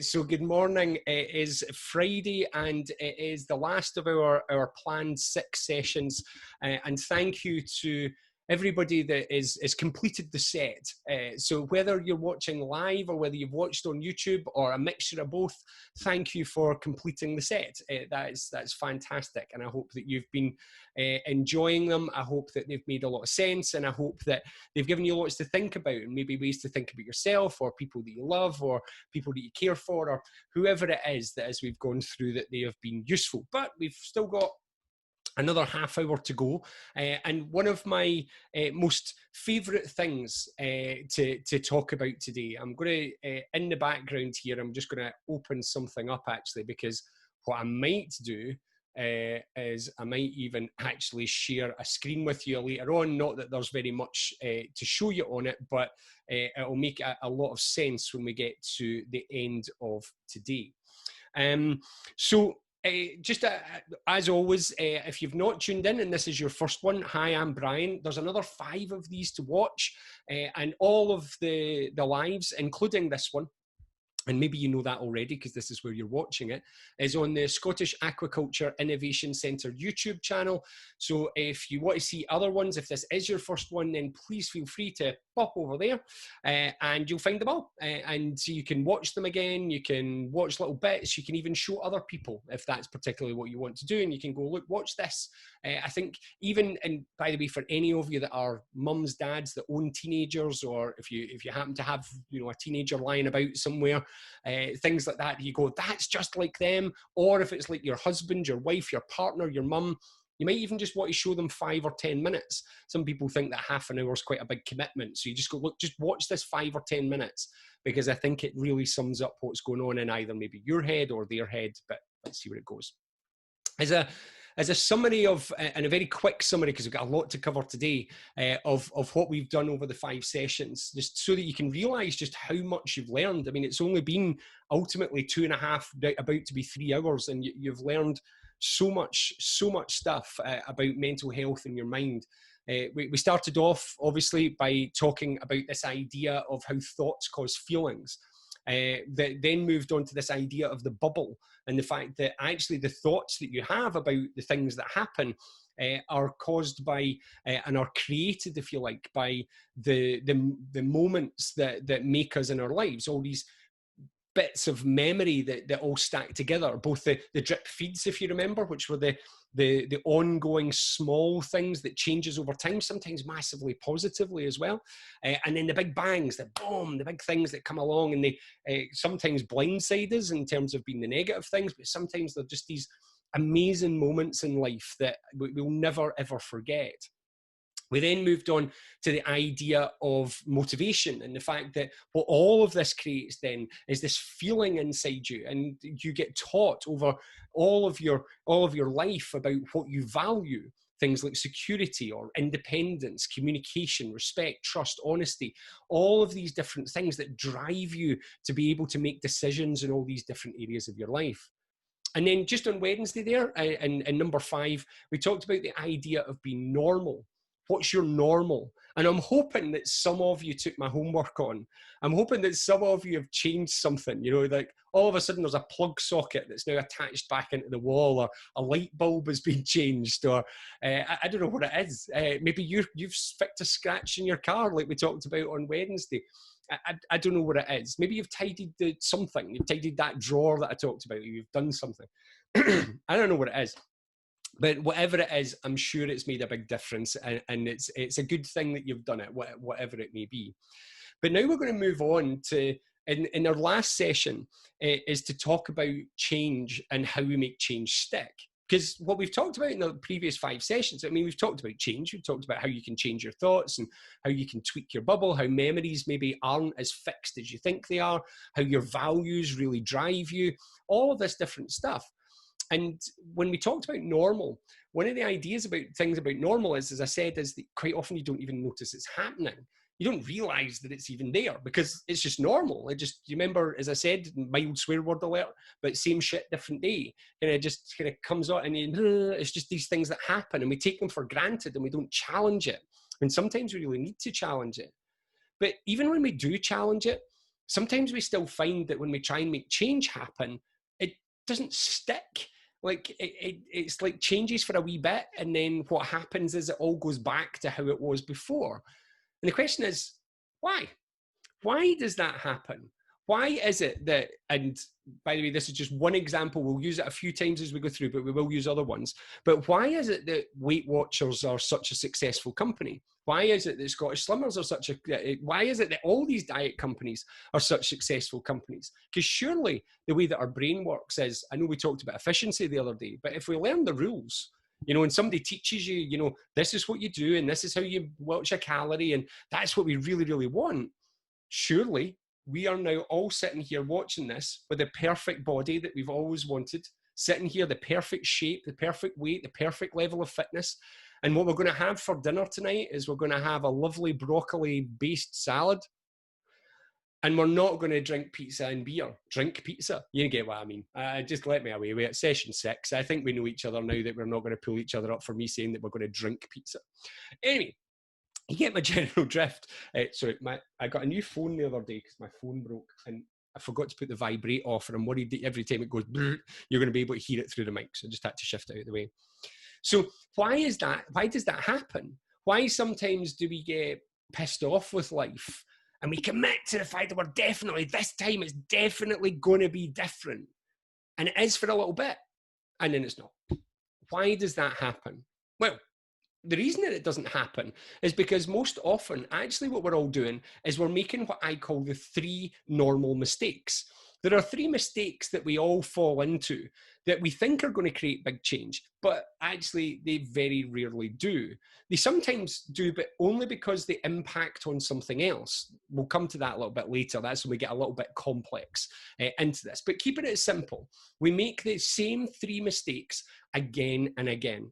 So good morning. It is Friday and it is the last of our planned 6 sessions. And thank you to everybody that is completed the set. So whether you're watching live or whether you've watched on YouTube or a mixture of both, thank you for completing the set. That's fantastic. And I hope that you've been enjoying them. I hope that they've made a lot of sense, and I hope that they've given you lots to think about, and maybe ways to think about yourself or people that you love or people that you care for, or whoever it is that as we've gone through that they have been useful. But we've still got another half hour to go, and one of my most favourite things to talk about today, I'm going to, in the background here, I'm just going to open something up actually, because what I might do is I might even actually share a screen with you later on. Not that there's very much to show you on it, but it'll make a lot of sense when we get to the end of today. Just as always, if you've not tuned in and this is your first one, hi, I'm Brian. There's another 5 of these to watch, and all of the lives, including this one, and maybe you know that already because this is where you're watching it, is on the Scottish Aquaculture Innovation Centre YouTube channel. So if you want to see other ones, if this is your first one, then please feel free to pop over there and you'll find them all. And so you can watch them again, you can watch little bits, you can even show other people if that's particularly what you want to do, and you can go, look, watch this. I think even, and by the way, for any of you that are mums, dads that own teenagers, or if you happen to have, you know, a teenager lying about somewhere, things like that, you go, that's just like them. Or if it's like your husband, your wife, your partner, your mum, you might even just want to show them 5 or 10 minutes. Some people think that half an hour is quite a big commitment. So you just go, look, just watch this 5 or 10 minutes, because I think it really sums up what's going on in either maybe your head or their head, but let's see where it goes. As a summary of, and a very quick summary, because we've got a lot to cover today, of what we've done over the 5 sessions, just so that you can realise just how much you've learned. I mean, it's only been ultimately 2.5, about to be 3 hours, and you've learned so much stuff about mental health in your mind. We started off, obviously, by talking about this idea of how thoughts cause feelings. That then moved on to this idea of the bubble, and the fact that actually the thoughts that you have about the things that happen are caused by and are created, if you like, by the moments that make us in our lives, all these bits of memory that all stack together, both the drip feeds, if you remember, which were the ongoing small things that changes over time, sometimes massively positively as well, and then the big bangs, the boom, the big things that come along, and they sometimes blindside us in terms of being the negative things, but sometimes they're just these amazing moments in life that we'll never ever forget. We then moved on to the idea of motivation, and the fact that what all of this creates then is this feeling inside you, and you get taught over all of your life about what you value. Things like security or independence, communication, respect, trust, honesty, all of these different things that drive you to be able to make decisions in all these different areas of your life. And then just on Wednesday there, in number 5, we talked about the idea of being normal. What's your normal? And I'm hoping that some of you took my homework on. I'm hoping that some of you have changed something, you know, like all of a sudden there's a plug socket that's now attached back into the wall, or a light bulb has been changed, or I don't know what it is. Maybe you've fixed a scratch in your car like we talked about on Wednesday. I don't know what it is. Maybe you've tidied something. You've tidied that drawer that I talked about. You've done something. I don't know what it is. But whatever it is, I'm sure it's made a big difference, and it's a good thing that you've done it, whatever it may be. But now we're going to move on to, in our last session, is to talk about change and how we make change stick. Because what we've talked about in the previous 5 sessions, I mean, we've talked about change, we've talked about how you can change your thoughts and how you can tweak your bubble, how memories maybe aren't as fixed as you think they are, how your values really drive you, all of this different stuff. And when we talked about normal, one of the ideas about things about normal is, as I said, is that quite often you don't even notice it's happening. You don't realize that it's even there because it's just normal. You remember, as I said, mild swear word alert, but same shit, different day. And it just kind of comes out, and it's just these things that happen, and we take them for granted and we don't challenge it. And sometimes we really need to challenge it. But even when we do challenge it, sometimes we still find that when we try and make change happen, it doesn't stick. Like it's like changes for a wee bit, and then what happens is it all goes back to how it was before. And the question is, why? Why does that happen? Why is it that, and by the way, this is just one example, we'll use it a few times as we go through, but we will use other ones. But why is it that Weight Watchers are such a successful company? Why is it that Scottish Slimmers are such a, why is it that all these diet companies are such successful companies? Because surely the way that our brain works is, I know we talked about efficiency the other day, but if we learn the rules, you know, and somebody teaches you, you know, this is what you do, and this is how you watch a calorie, and that's what we really, really want. Surely we are now all sitting here watching this with the perfect body that we've always wanted, sitting here, the perfect shape, the perfect weight, the perfect level of fitness. And what we're going to have for dinner tonight is we're going to have a lovely broccoli-based salad. And we're not going to drink pizza and beer. Drink pizza. You get what I mean. Just let me away. We're at session 6. I think we know each other now that we're not going to pull each other up for me saying that we're going to drink pizza. Anyway, you get my general drift. Sorry, I got a new phone the other day because my phone broke and I forgot to put the vibrate off, and I'm worried that every time it goes, you're going to be able to hear it through the mic. So I just had to shift it out of the way. So why is that? Why does that happen? Why sometimes do we get pissed off with life and we commit to the fact that we're definitely, this time it's definitely going to be different? And it is for a little bit, and then it's not. Why does that happen? Well, the reason that it doesn't happen is because most often, actually what we're all doing is we're making what I call the 3 normal mistakes. There are 3 mistakes that we all fall into that we think are going to create big change, but actually they very rarely do. They sometimes do, but only because they impact on something else. We'll come to that a little bit later. That's when we get a little bit complex into this. But keeping it simple, we make the same 3 mistakes again and again.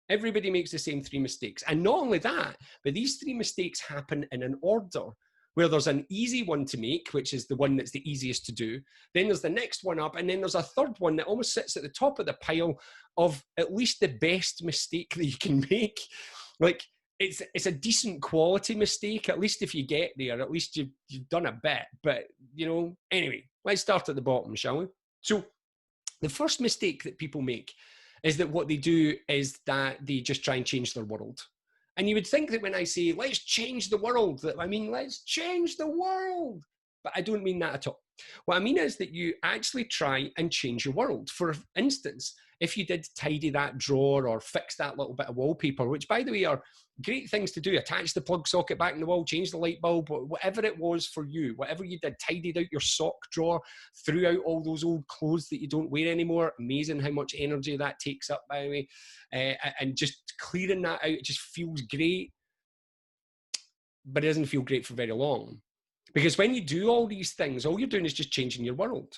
Everybody makes the same 3 mistakes. And not only that, but these 3 mistakes happen in an order where there's an easy one to make, which is the one that's the easiest to do. Then there's the next one up, and then there's a third one that almost sits at the top of the pile of at least the best mistake that you can make. Like, it's a decent quality mistake. At least if you get there, at least you've done a bit. But, you know, anyway, let's start at the bottom, shall we? So the first mistake that people make is that what they do is that they just try and change their world. And you would think that when I say, let's change the world, that I mean, let's change the world. But I don't mean that at all. What I mean is that you actually try and change your world. For instance, if you did tidy that drawer or fix that little bit of wallpaper, which by the way are great things to do, attach the plug socket back in the wall, change the light bulb, whatever it was for you, whatever you did, tidied out your sock drawer, threw out all those old clothes that you don't wear anymore. Amazing how much energy that takes up, by the way. And just clearing that out, it just feels great, but it doesn't feel great for very long. Because when you do all these things, all you're doing is just changing your world.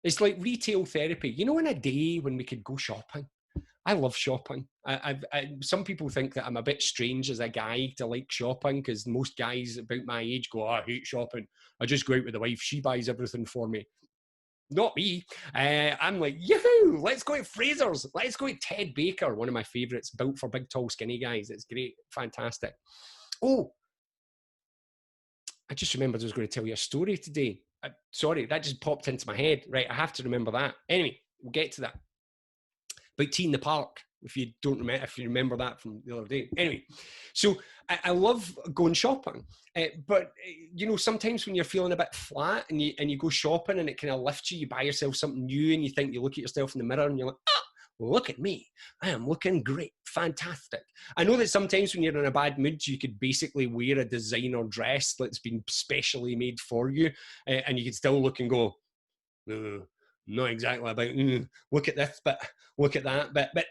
It's like retail therapy. You know, in a day when we could go shopping, I love shopping. Some people think that I'm a bit strange as a guy to like shopping, because most guys about my age go, oh, I hate shopping. I just go out with the wife. She buys everything for me. Not me. I'm like, yoo-hoo, let's go to Fraser's. Let's go to Ted Baker, one of my favorites, built for big, tall, skinny guys. It's great. Fantastic. Oh, I just remembered I was going to tell you a story today. Sorry, that just popped into my head. Right, I have to remember that. Anyway, we'll get to that. About tea in the park, if you remember that from the other day. Anyway, so I love going shopping, but you know, sometimes when you're feeling a bit flat and you go shopping and it kind of lifts you, you buy yourself something new and you think, you look at yourself in the mirror and you're like, look at me, I am looking great, fantastic. I know that sometimes when you're in a bad mood, you could basically wear a designer dress that's been specially made for you, and you could still look and go, not exactly about, look at this, but look at that. But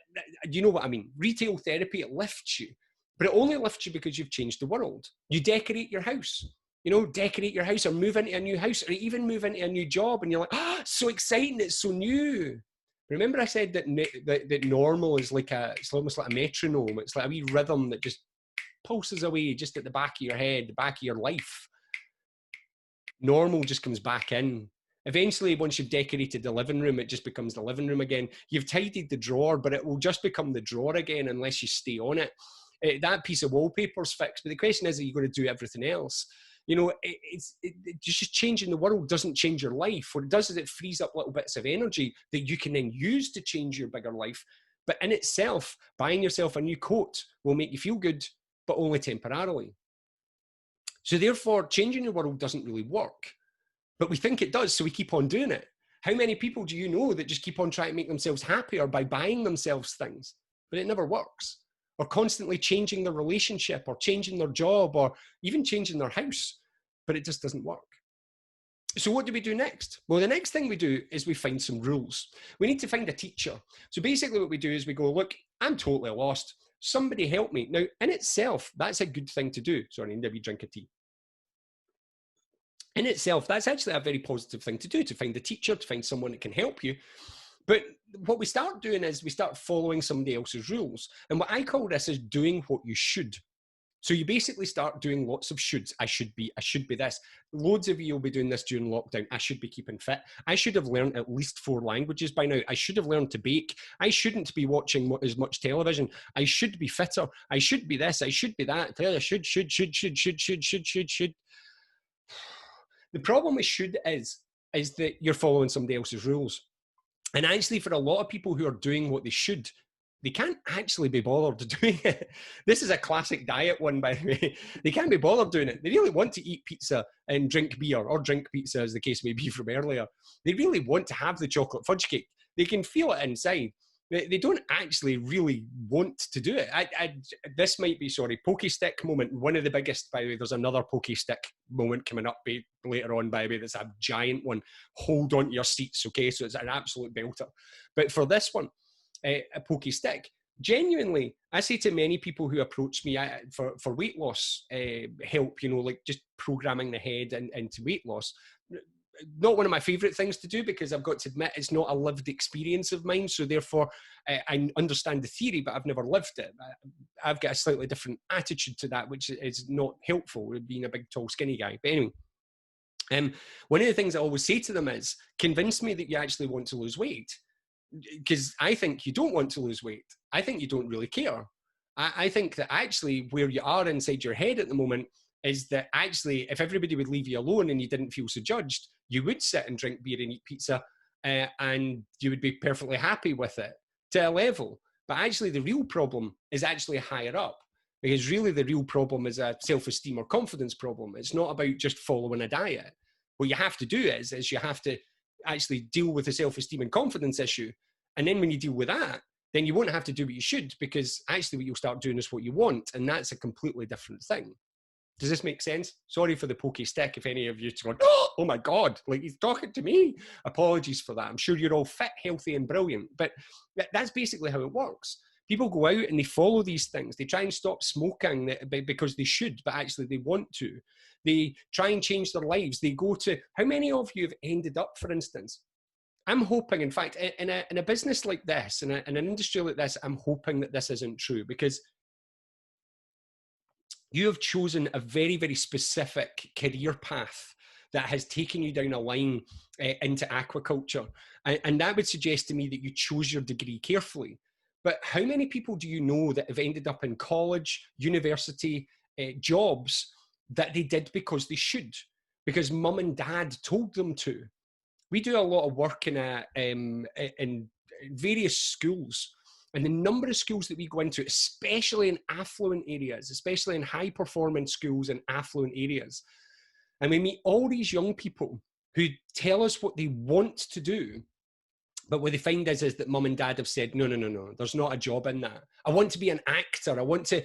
you know what I mean? Retail therapy, it lifts you, but it only lifts you because you've changed the world. You decorate your house. You know, decorate your house or move into a new house or even move into a new job, and you're like, so exciting, it's so new. Remember I said that normal is like it's almost like a metronome. It's like a wee rhythm that just pulses away just at the back of your head, the back of your life. Normal just comes back in. Eventually, once you've decorated the living room, it just becomes the living room again. You've tidied the drawer, but it will just become the drawer again unless you stay on it. That piece of wallpaper's fixed. But the question is, are you going to do everything else? You know, just changing the world doesn't change your life. What it does is it frees up little bits of energy that you can then use to change your bigger life. But in itself, buying yourself a new coat will make you feel good, but only temporarily. So therefore, changing the world doesn't really work. But we think it does, so we keep on doing it. How many people do you know that just keep on trying to make themselves happier by buying themselves things? But it never works. Or constantly changing their relationship, or changing their job, or even changing their house. But it just doesn't work. So what do we do next? Well, the next thing we do is we find some rules. We need to find a teacher. So basically what we do is we go, look, I'm totally lost. Somebody help me. Now, in itself, that's a good thing to do. Sorry, maybe drink a tea. In itself, that's actually a very positive thing to do, to find a teacher, to find someone that can help you. But what we start doing is we start following somebody else's rules. And what I call this is doing what you should. So you basically start doing lots of shoulds. I should be this. Loads of you will be doing this during lockdown. I should be keeping fit. I should have learned at least 4 languages by now. I should have learned to bake. I shouldn't be watching as much television. I should be fitter. I should be this. I should be that. I should. The problem with should is that you're following somebody else's rules. And actually, for a lot of people who are doing what they should, they can't actually be bothered doing it. This is a classic diet one, by the way. They can't be bothered doing it. They really want to eat pizza and drink beer, or drink pizza as the case may be from earlier. They really want to have the chocolate fudge cake. They can feel it inside. They don't actually really want to do it. This might be, pokey stick moment. One of the biggest, by the way, there's another pokey stick moment coming up later on, by the way, that's a giant one. Hold on to your seats, okay? So it's an absolute belter. But for this one, a pokey stick, genuinely, I say to many people who approach me for weight loss help, you know, like just programming the head into weight loss. Not one of my favorite things to do, because I've got to admit it's not a lived experience of mine. So therefore, I understand the theory, but I've never lived it. I've got a slightly different attitude to that, which is not helpful, being a big, tall, skinny guy. But anyway, one of the things I always say to them is, convince me that you actually want to lose weight. Because I think you don't want to lose weight. I think you don't really care. I think that actually where you are inside your head at the moment is that actually, if everybody would leave you alone and you didn't feel so judged, you would sit and drink beer and eat pizza, and you would be perfectly happy with it to a level. But actually, the real problem is actually higher up, because really the real problem is a self-esteem or confidence problem. It's not about just following a diet. What you have to do is you have to actually deal with the self-esteem and confidence issue. And then when you deal with that, then you won't have to do what you should, because actually what you'll start doing is what you want. And that's a completely different thing. Does this make sense? Sorry for the pokey stick. If any of you are going, oh my God, like he's talking to me. Apologies for that. I'm sure you're all fit, healthy, and brilliant. But that's basically how it works. People go out and they follow these things. They try and stop smoking because they should, but actually they want to. They try and change their lives. They go to, how many of you have ended up, for instance? I'm hoping, in fact, in a business like this, in an industry like this, I'm hoping that this isn't true, because you have chosen a very, very specific career path that has taken you down a line into aquaculture. And that would suggest to me that you chose your degree carefully. But how many people do you know that have ended up in college, university, jobs that they did because they should? Because mum and dad told them to. We do a lot of work in various schools. And the number of schools that we go into, especially in affluent areas, especially in high-performing schools in affluent areas, and we meet all these young people who tell us what they want to do, but what they find is that mum and dad have said, no, there's not a job in that. I want to be an actor. I want to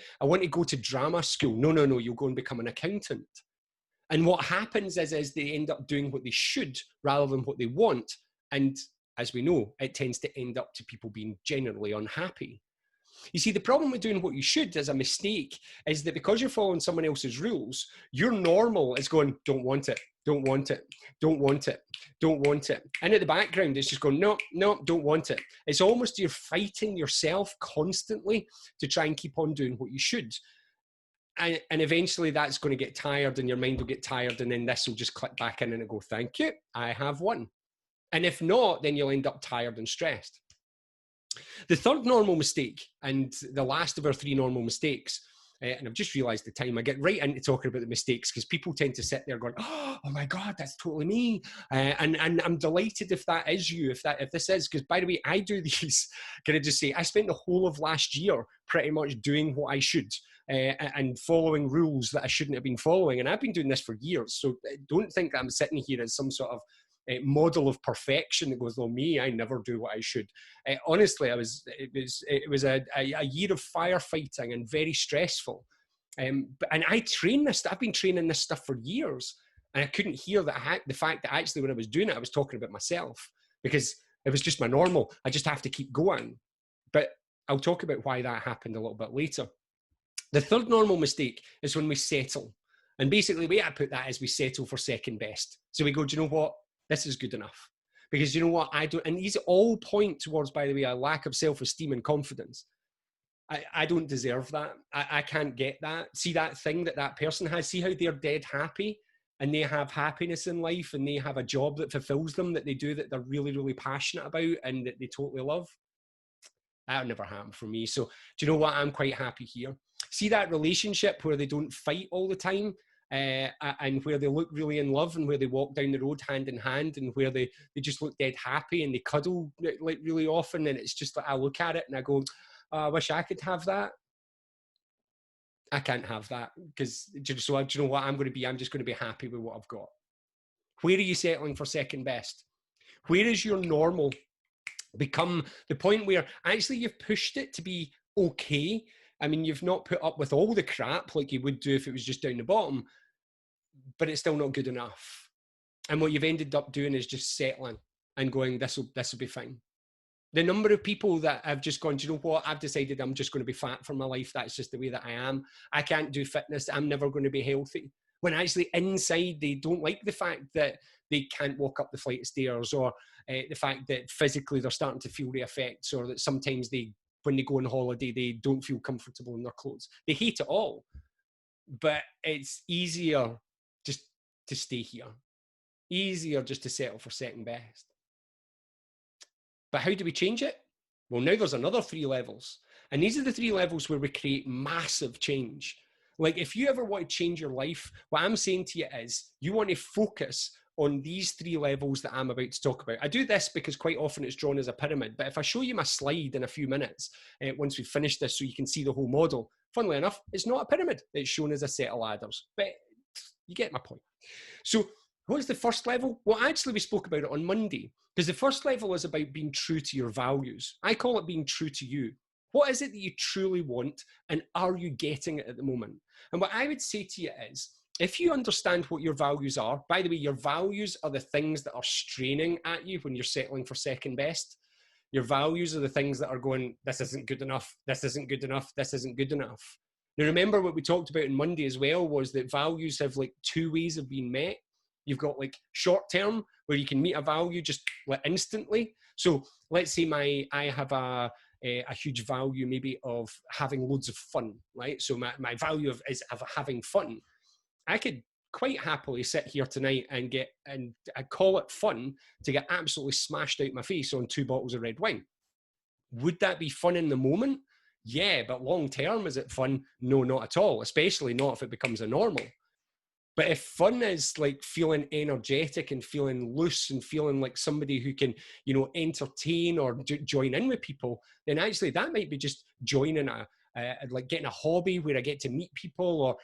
go to drama school. No, you'll go and become an accountant. And what happens is they end up doing what they should rather than what they want. And as we know, it tends to end up to people being generally unhappy. You see, the problem with doing what you should as a mistake is that because you're following someone else's rules, your normal is going, don't want it, don't want it, don't want it, don't want it. And at the background, it's just going, no, don't want it. It's almost you're fighting yourself constantly to try and keep on doing what you should. And eventually that's going to get tired, and your mind will get tired, and then this will just click back in and it'll go, thank you, I have won. And if not, then you'll end up tired and stressed. The third normal mistake, and the last of our 3 normal mistakes, And I've just realized the time I get right into talking about the mistakes, because people tend to sit there going, oh my God, that's totally me. And I'm delighted if that is you, if this is, because by the way, I do these, can I just say, I spent the whole of last year pretty much doing what I should and following rules that I shouldn't have been following. And I've been doing this for years. So don't think that I'm sitting here as some sort of model of perfection that goes, oh, me, I never do what I should. Honestly, it was a year of firefighting and very stressful. And I train this. I've been training this stuff for years, and I couldn't hear that the fact that actually when I was doing it, I was talking about myself, because it was just my normal. I just have to keep going. But I'll talk about why that happened a little bit later. The third normal mistake is when we settle. And basically the way I put that is we settle for second best. So we go, do you know what? This is good enough. Because you know what? I don't, and these all point towards, by the way, a lack of self-esteem and confidence. I don't deserve that. I can't get that. See that thing that person has? See how they're dead happy and they have happiness in life and they have a job that fulfills them, that they do, that they're really, really passionate about and that they totally love? That'll never happen for me. So do you know what? I'm quite happy here. See that relationship where they don't fight all the time, and where they look really in love, and where they walk down the road hand in hand, and where they just look dead happy and they cuddle like really often. And it's just like, I look at it and I go, oh, I wish I could have that. I can't have that, because so do you know what I'm just going to be happy with what I've got. Where are you settling for second best? Where is your normal become the point where actually you've pushed it to be okay? I mean, you've not put up with all the crap like you would do if it was just down the bottom, but it's still not good enough. And what you've ended up doing is just settling and going, this will be fine. The number of people that have just gone, do you know what? I've decided I'm just going to be fat for my life. That's just the way that I am. I can't do fitness. I'm never going to be healthy. When actually inside they don't like the fact that they can't walk up the flight of stairs, or the fact that physically they're starting to feel the effects, or that sometimes when they go on holiday, they don't feel comfortable in their clothes. They hate it all. But it's easier just to stay here. Easier just to settle for second best. But how do we change it? Well, now there's another 3 levels. And these are the 3 levels where we create massive change. Like if you ever want to change your life, what I'm saying to you is you want to focus on these 3 levels that I'm about to talk about. I do this because quite often it's drawn as a pyramid. But if I show you my slide in a few minutes, once we've finished this so you can see the whole model, funnily enough, it's not a pyramid. It's shown as a set of ladders. But you get my point. So what's the first level? Well, actually, we spoke about it on Monday, because the first level is about being true to your values. I call it being true to you. What is it that you truly want, and are you getting it at the moment? And what I would say to you is, if you understand what your values are, by the way, your values are the things that are straining at you when you're settling for second best. Your values are the things that are going, this isn't good enough, this isn't good enough, this isn't good enough. Now, remember what we talked about on Monday as well, was that values have like 2 ways of being met. You've got like short term, where you can meet a value just like instantly. So let's say I have a huge value maybe of having loads of fun, right? So my value is having fun. I could quite happily sit here tonight and I call it fun to get absolutely smashed out my face on 2 bottles of red wine. Would that be fun in the moment? Yeah, but long term, is it fun? No, not at all, especially not if it becomes a normal. But if fun is like feeling energetic and feeling loose and feeling like somebody who can, entertain or join in with people, then actually that might be just joining like getting a hobby where I get to meet people, or